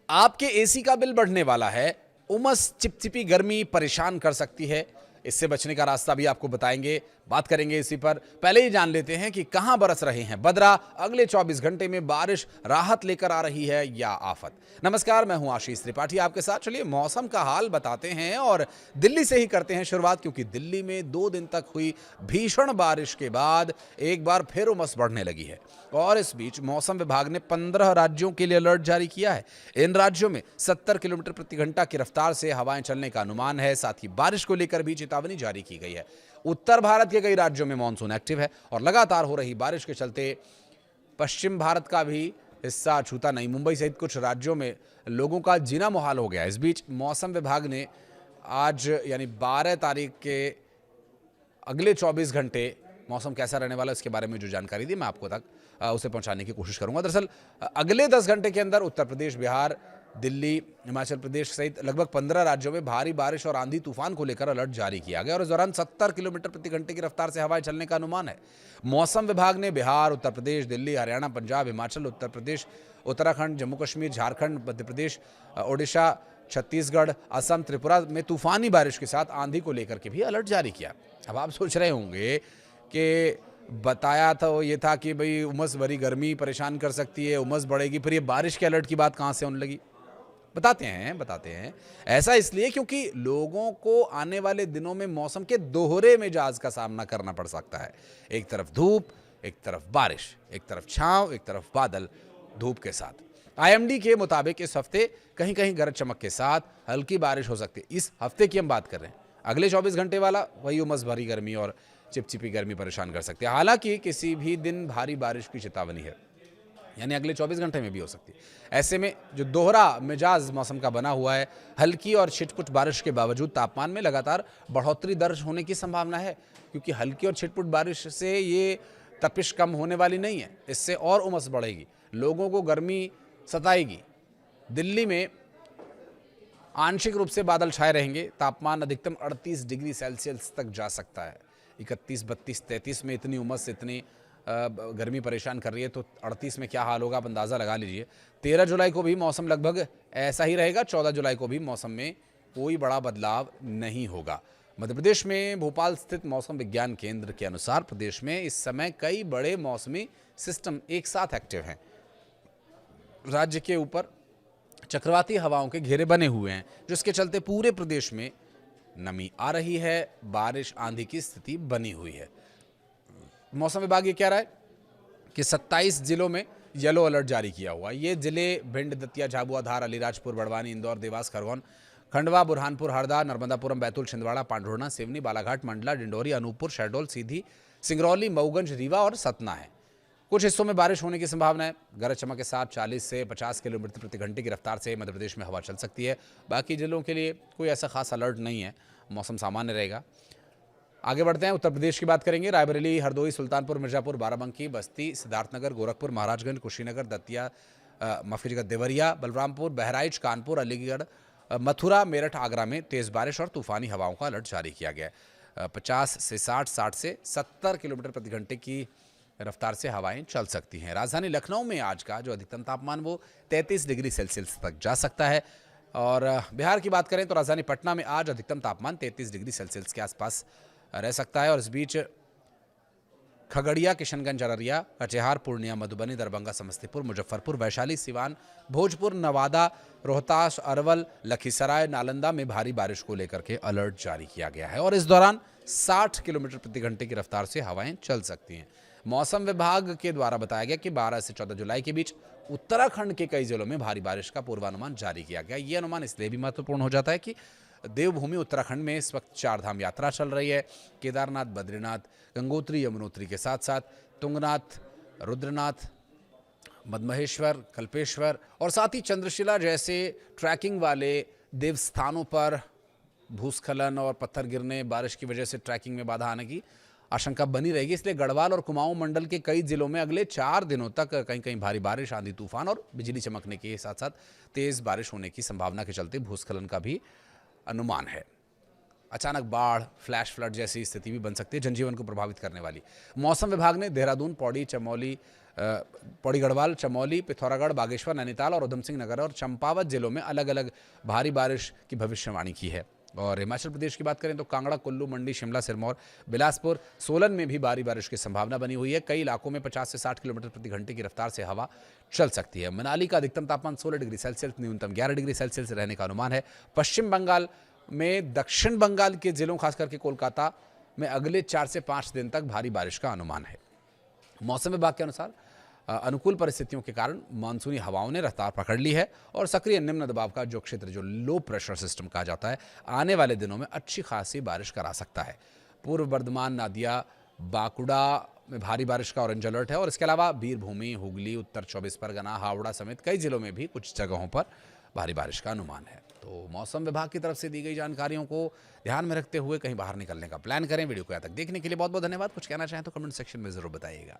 आपके एसी का बिल बढ़ने वाला है। उमस, चिपचिपी गर्मी परेशान कर सकती है। इससे बचने का रास्ता भी आपको बताएंगे, बात करेंगे इसी पर। पहले ही जान लेते हैं कि कहां बरस रहे हैं बदरा। अगले 24 घंटे में बारिश राहत लेकर आ रही है या आफत। नमस्कार, मैं हूं आशीष त्रिपाठी आपके साथ। चलिए मौसम का हाल बताते हैं और दिल्ली से ही करते हैं शुरुआत, क्योंकि दिल्ली में 2 दिन तक हुई भीषण बारिश के बाद एक बार फिर उमस बढ़ने लगी है। और इस बीच मौसम विभाग ने 15 राज्यों के लिए अलर्ट जारी किया है। इन राज्यों में 70 किलोमीटर प्रति घंटा की रफ्तार से हवाएं चलने का अनुमान है। साथ ही बारिश को लेकर भी चेतावनी जारी की गई है। उत्तर भारत के कई राज्यों में मानसून एक्टिव है और लगातार हो रही बारिश के चलते पश्चिम भारत का भी हिस्सा छूता नहीं। मुंबई सहित कुछ राज्यों में लोगों का जीना मुहाल हो गया। इस बीच मौसम विभाग ने आज यानी 12 तारीख के अगले 24 घंटे मौसम कैसा रहने वाला है इसके बारे में जो जानकारी दी मैं आपको तक उसे पहुंचाने की कोशिश करूंगा। दरअसल अगले 10 घंटे के अंदर उत्तर प्रदेश, बिहार, दिल्ली, हिमाचल प्रदेश सहित लगभग 15 राज्यों में भारी बारिश और आंधी तूफान को लेकर अलर्ट जारी किया गया और इस दौरान 70 किलोमीटर प्रति घंटे की रफ्तार से हवाएं चलने का अनुमान है। मौसम विभाग ने बिहार, उत्तर प्रदेश, दिल्ली, हरियाणा, पंजाब, हिमाचल, उत्तर प्रदेश, उत्तराखंड, जम्मू कश्मीर, झारखंड, मध्य प्रदेश, ओडिशा, छत्तीसगढ़, असम, त्रिपुरा में तूफानी बारिश के साथ आंधी को लेकर के भी अलर्ट जारी किया। अब आप सोच रहे होंगे कि बताया था ये था कि भाई उमस भरी गर्मी परेशान कर सकती है, उमस बढ़ेगी, फिर ये बारिश के अलर्ट की बात कहाँ से होने लगी। बताते हैं। ऐसा इसलिए क्योंकि लोगों को आने वाले दिनों में मौसम के दोहरे मिजाज का सामना करना पड़ सकता है। एक तरफ धूप, एक तरफ बारिश, एक तरफ छांव, एक तरफ बादल धूप के साथ। आईएमडी के मुताबिक इस हफ्ते कहीं कहीं गरज चमक के साथ हल्की बारिश हो सकती है। इस हफ्ते की हम बात कर रहे हैं। अगले 24 घंटे वाला वही उमस भरी गर्मी और चिपचिपी गर्मी परेशान कर सकती है। हालांकि किसी भी दिन भारी बारिश की चेतावनी है, यानी अगले 24 घंटे में भी हो सकती है। ऐसे में जो दोहरा मिजाज मौसम का बना हुआ है, हल्की और छिटपुट बारिश के बावजूद तापमान में लगातार बढ़ोतरी दर्ज होने की संभावना है, क्योंकि हल्की और छिटपुट बारिश से ये तपिश कम होने वाली नहीं है। इससे और उमस बढ़ेगी, लोगों को गर्मी सताएगी। दिल्ली में आंशिक रूप से बादल छाए रहेंगे। तापमान अधिकतम 38 डिग्री सेल्सियस तक जा सकता है। 31, 32, 33 में इतनी उमस, इतनी गर्मी परेशान कर रही है, तो 38 में क्या हाल होगा आप अंदाज़ा लगा लीजिए। 13 जुलाई को भी मौसम लगभग ऐसा ही रहेगा। 14 जुलाई को भी मौसम में कोई बड़ा बदलाव नहीं होगा। मध्य प्रदेश में भोपाल स्थित मौसम विज्ञान केंद्र के अनुसार प्रदेश में इस समय कई बड़े मौसमी सिस्टम एक साथ एक्टिव हैं। राज्य के ऊपर चक्रवाती हवाओं के घेरे बने हुए हैं, जिसके चलते पूरे प्रदेश में नमी आ रही है, बारिश आंधी की स्थिति बनी हुई है। मौसम विभाग ये कह रहा है कि 27 जिलों में येलो अलर्ट जारी किया हुआ है। ये जिले भिंड, दतिया, झाबुआ, धार, अलीराजपुर, बड़वानी, इंदौर, देवास, खरगोन, खंडवा, बुरहानपुर, हरदा, नर्मदापुरम, बैतूल, छिंदवाड़ा, पांढुर्णा, सिवनी, बालाघाट, मंडला, डिंडोरी, अनूपपुर, शहडोल, सीधी, सिंगरौली, मऊगंज, रीवा और सतना है। कुछ हिस्सों में बारिश होने की संभावना है। गरज चमक के साथ 40 से 50 किलोमीटर प्रति घंटे की रफ्तार से मध्य प्रदेश में हवा चल सकती है। बाकी जिलों के लिए कोई ऐसा खास अलर्ट नहीं है, मौसम सामान्य रहेगा। आगे बढ़ते हैं, उत्तर प्रदेश की बात करेंगे। रायबरेली, हरदोई, सुल्तानपुर, मिर्जापुर, बाराबंकी, बस्ती, सिद्धार्थनगर, गोरखपुर, महाराजगंज, कुशीनगर, दतिया, देवरिया, बलरामपुर, बहराइच, कानपुर, अलीगढ़, मथुरा, मेरठ, आगरा में तेज बारिश और तूफानी हवाओं का अलर्ट जारी किया गया है। 50 से 60, 60 से 70 किलोमीटर प्रति घंटे की रफ्तार से हवाएं चल सकती हैं। राजधानी लखनऊ में आज का जो अधिकतम तापमान वो 33 डिग्री सेल्सियस तक जा सकता है। और बिहार की बात करें तो राजधानी पटना में आज अधिकतम तापमान 33 डिग्री सेल्सियस के आसपास रह सकता है। और इस बीच खगड़िया, किशनगंज, अररिया, कटिहार, पूर्णिया, मधुबनी, दरभंगा, समस्तीपुर, मुजफ्फरपुर, वैशाली, सिवान, भोजपुर, नवादा, रोहतास, अरवल, लखीसराय, नालंदा में भारी बारिश को लेकर के अलर्ट जारी किया गया है। और इस दौरान 60 किलोमीटर प्रति घंटे की रफ्तार से हवाएं चल सकती हैं। मौसम विभाग के द्वारा बताया गया कि 12 से 14 जुलाई के बीच उत्तराखंड के कई जिलों में भारी बारिश का पूर्वानुमान जारी किया गया। ये अनुमान इसलिए भी महत्वपूर्ण हो जाता है कि देवभूमि उत्तराखंड में इस वक्त 4 धाम यात्रा चल रही है। केदारनाथ, बद्रीनाथ, गंगोत्री, यमुनोत्री के साथ साथ तुंगनाथ, रुद्रनाथ, मदमहेश्वर, कल्पेश्वर और साथ ही चंद्रशिला जैसे ट्रैकिंग वाले देव स्थानों पर भूस्खलन और पत्थर गिरने, बारिश की वजह से ट्रैकिंग में बाधा आने की आशंका बनी रहेगी। इसलिए गढ़वाल और कुमाऊं मंडल के कई जिलों में अगले 4 दिनों तक कहीं कहीं भारी बारिश, आंधी तूफान और बिजली चमकने के साथ साथ तेज बारिश होने की संभावना के चलते भूस्खलन का भी अनुमान है। अचानक बाढ़, फ्लैश फ्लड जैसी स्थिति भी बन सकती है, जनजीवन को प्रभावित करने वाली। मौसम विभाग ने देहरादून, पौड़ी, चमोली, पौड़ी गढ़वाल, चमोली, पिथौरागढ़, बागेश्वर, नैनीताल और उधम सिंह नगर और चंपावत जिलों में अलग अलग भारी बारिश की भविष्यवाणी की है। और हिमाचल प्रदेश की बात करें तो कांगड़ा, कुल्लू, मंडी, शिमला, सिरमौर, बिलासपुर, सोलन में भी भारी बारिश की संभावना बनी हुई है। कई इलाकों में 50 से 60 किलोमीटर प्रति घंटे की रफ्तार से हवा चल सकती है। मनाली का अधिकतम तापमान 16 डिग्री सेल्सियस, न्यूनतम 11 डिग्री सेल्सियस रहने का अनुमान है। पश्चिम बंगाल में दक्षिण बंगाल के जिलों खास करके कोलकाता में अगले 4 से 5 दिन तक भारी बारिश का अनुमान है। मौसम विभाग के अनुसार अनुकूल परिस्थितियों के कारण मानसूनी हवाओं ने रफ्तार पकड़ ली है और सक्रिय निम्न दबाव का जो क्षेत्र, जो लो प्रेशर सिस्टम कहा जाता है, आने वाले दिनों में अच्छी खासी बारिश करा सकता है। पूर्व बर्धमान, नादिया, बांकुड़ा में भारी बारिश का ऑरेंज अलर्ट है और इसके अलावा वीरभूमि, हुगली, उत्तर 24 परगना, हावड़ा समेत कई जिलों में भी कुछ जगहों पर भारी बारिश का अनुमान है। तो मौसम विभाग की तरफ से दी गई जानकारियों को ध्यान में रखते हुए कहीं बाहर निकलने का प्लान करें। वीडियो को यहाँ तक देखने के लिए बहुत बहुत धन्यवाद। कुछ कहना चाहें तो कमेंट सेक्शन में जरूर बताइएगा।